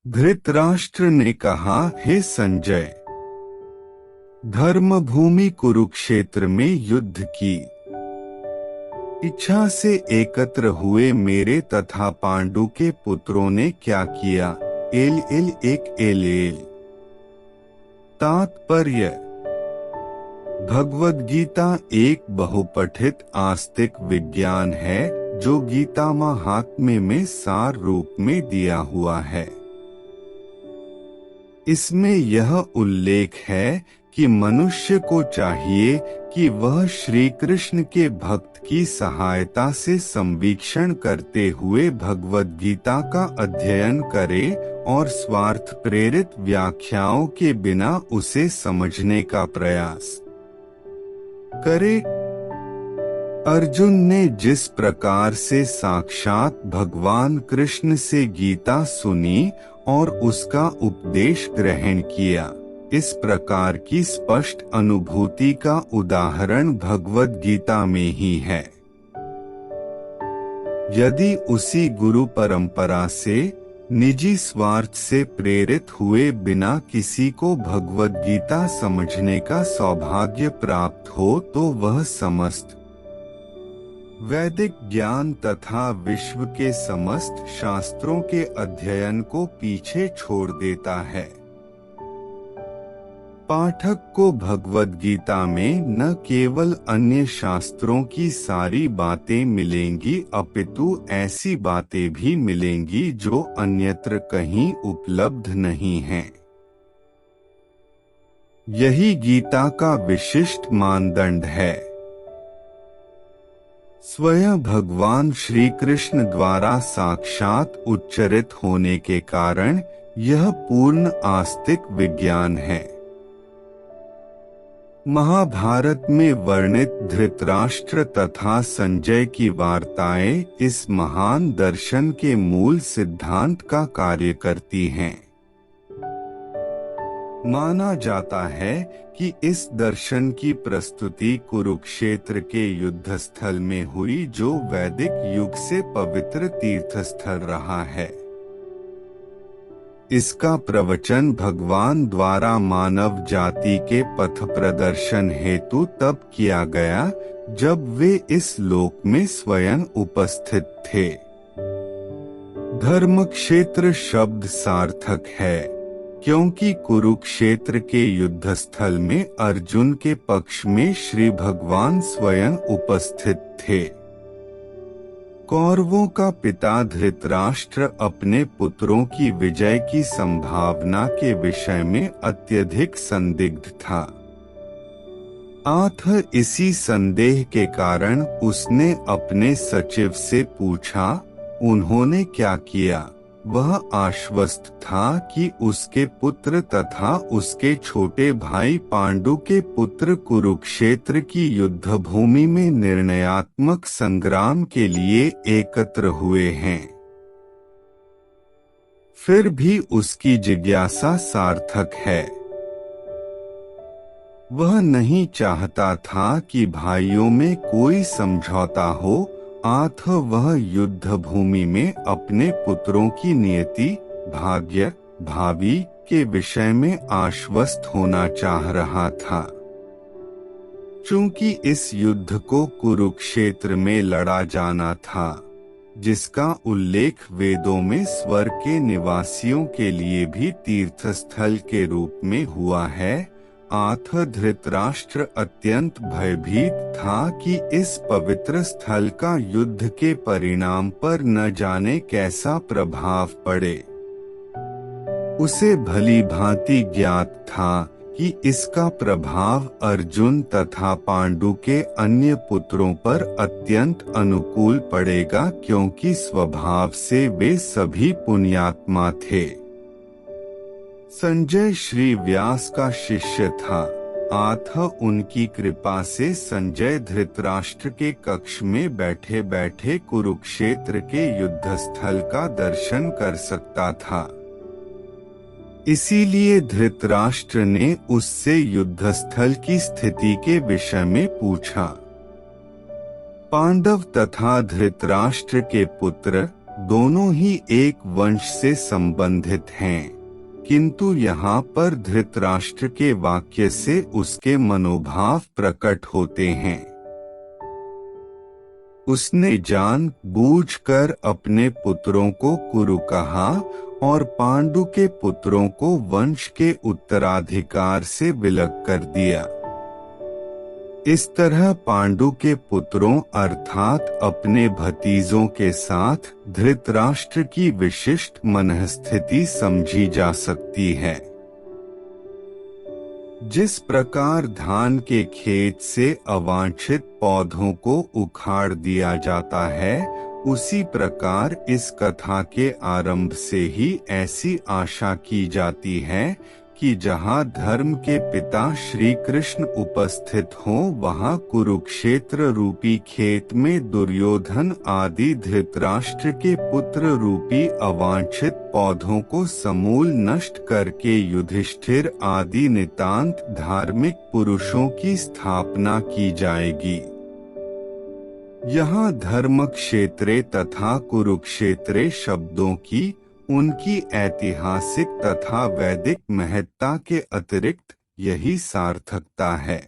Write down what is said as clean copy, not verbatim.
धृतराष्ट्र ने कहा, हे संजय, धर्मभूमि कुरुक्षेत्र में युद्ध की इच्छा से एकत्र हुए मेरे तथा पांडु के पुत्रों ने क्या किया। एल तात्पर्य: भगवद गीता एक बहुपठित आस्तिक विज्ञान है जो गीता महात्म्य में सार रूप में दिया हुआ है। इसमें यह उल्लेख है कि मनुष्य को चाहिए कि वह श्री कृष्ण के भक्त की सहायता से संवीक्षण करते हुए भगवद गीता का अध्ययन करे और स्वार्थ प्रेरित व्याख्याओं के बिना उसे समझने का प्रयास करे। अर्जुन ने जिस प्रकार से साक्षात भगवान कृष्ण से गीता सुनी और उसका उपदेश ग्रहण किया, इस प्रकार की स्पष्ट अनुभूति का उदाहरण भगवद गीता में ही है। यदि उसी गुरु परंपरा से निजी स्वार्थ से प्रेरित हुए बिना किसी को भगवद गीता समझने का सौभाग्य प्राप्त हो तो वह समस्त वैदिक ज्ञान तथा विश्व के समस्त शास्त्रों के अध्ययन को पीछे छोड़ देता है। पाठक को भगवद गीता में न केवल अन्य शास्त्रों की सारी बातें मिलेंगी अपितु ऐसी बातें भी मिलेंगी जो अन्यत्र कहीं उपलब्ध नहीं हैं। यही गीता का विशिष्ट मानदंड है। स्वयं भगवान श्री कृष्ण द्वारा साक्षात उच्चरित होने के कारण यह पूर्ण आस्तिक विज्ञान है। महाभारत में वर्णित धृतराष्ट्र तथा संजय की वार्ताएं इस महान दर्शन के मूल सिद्धांत का कार्य करती हैं। माना जाता है कि इस दर्शन की प्रस्तुति कुरुक्षेत्र के युद्धस्थल में हुई जो वैदिक युग से पवित्र तीर्थस्थल रहा है। इसका प्रवचन भगवान द्वारा मानव जाति के पथ प्रदर्शन हेतु तब किया गया जब वे इस लोक में स्वयं उपस्थित थे। धर्मक्षेत्र शब्द सार्थक है क्योंकि कुरुक्षेत्र के युद्धस्थल में अर्जुन के पक्ष में श्री भगवान स्वयं उपस्थित थे। कौरवों का पिता धृतराष्ट्र अपने पुत्रों की विजय की संभावना के विषय में अत्यधिक संदिग्ध था। अतः इसी संदेह के कारण उसने अपने सचिव से पूछा। उन्होंने क्या किया? वह आश्वस्त था कि उसके पुत्र तथा उसके छोटे भाई पांडु के पुत्र कुरुक्षेत्र की युद्धभूमि में निर्णयात्मक संग्राम के लिए एकत्र हुए हैं। फिर भी उसकी जिज्ञासा सार्थक है। वह नहीं चाहता था कि भाइयों में कोई समझौता हो, अतः वह युद्ध भूमि में अपने पुत्रों की नियति, भाग्य, भावी के विषय में आश्वस्त होना चाह रहा था। चूंकि इस युद्ध को कुरुक्षेत्र में लड़ा जाना था, जिसका उल्लेख वेदों में स्वर्ग के निवासियों के लिए भी तीर्थस्थल के रूप में हुआ है, अतः धृतराष्ट्र अत्यंत भयभीत था कि इस पवित्र स्थल का युद्ध के परिणाम पर न जाने कैसा प्रभाव पड़े। उसे भली भांति ज्ञात था कि इसका प्रभाव अर्जुन तथा पांडु के अन्य पुत्रों पर अत्यंत अनुकूल पड़ेगा क्योंकि स्वभाव से वे सभी पुण्यात्मा थे। संजय श्री व्यास का शिष्य था, अतः उनकी कृपा से संजय धृतराष्ट्र के कक्ष में बैठे बैठे कुरुक्षेत्र के युद्धस्थल का दर्शन कर सकता था। इसीलिए धृतराष्ट्र ने उससे युद्धस्थल की स्थिति के विषय में पूछा। पांडव तथा धृतराष्ट्र के पुत्र दोनों ही एक वंश से संबंधित हैं, किंतु यहाँ पर धृतराष्ट्र के वाक्य से उसके मनोभाव प्रकट होते हैं। उसने जान बूझकर अपने पुत्रों को कुरु कहा और पांडु के पुत्रों को वंश के उत्तराधिकार से विलग कर दिया। इस तरह पांडु के पुत्रों अर्थात अपने भतीजों के साथ धृतराष्ट्र की विशिष्ट मनःस्थिति समझी जा सकती है। जिस प्रकार धान के खेत से अवांछित पौधों को उखाड़ दिया जाता है, उसी प्रकार इस कथा के आरंभ से ही ऐसी आशा की जाती है कि जहाँ धर्म के पिता श्री कृष्ण उपस्थित हों, वहाँ कुरुक्षेत्र रूपी खेत में दुर्योधन आदि धृतराष्ट्र के पुत्र रूपी अवांछित पौधों को समूल नष्ट करके युधिष्ठिर आदि नितांत धार्मिक पुरुषों की स्थापना की जाएगी। यहाँ धर्म क्षेत्रे तथा कुरुक्षेत्रे शब्दों की उनकी ऐतिहासिक तथा वैदिक महत्ता के अतिरिक्त यही सार्थकता है।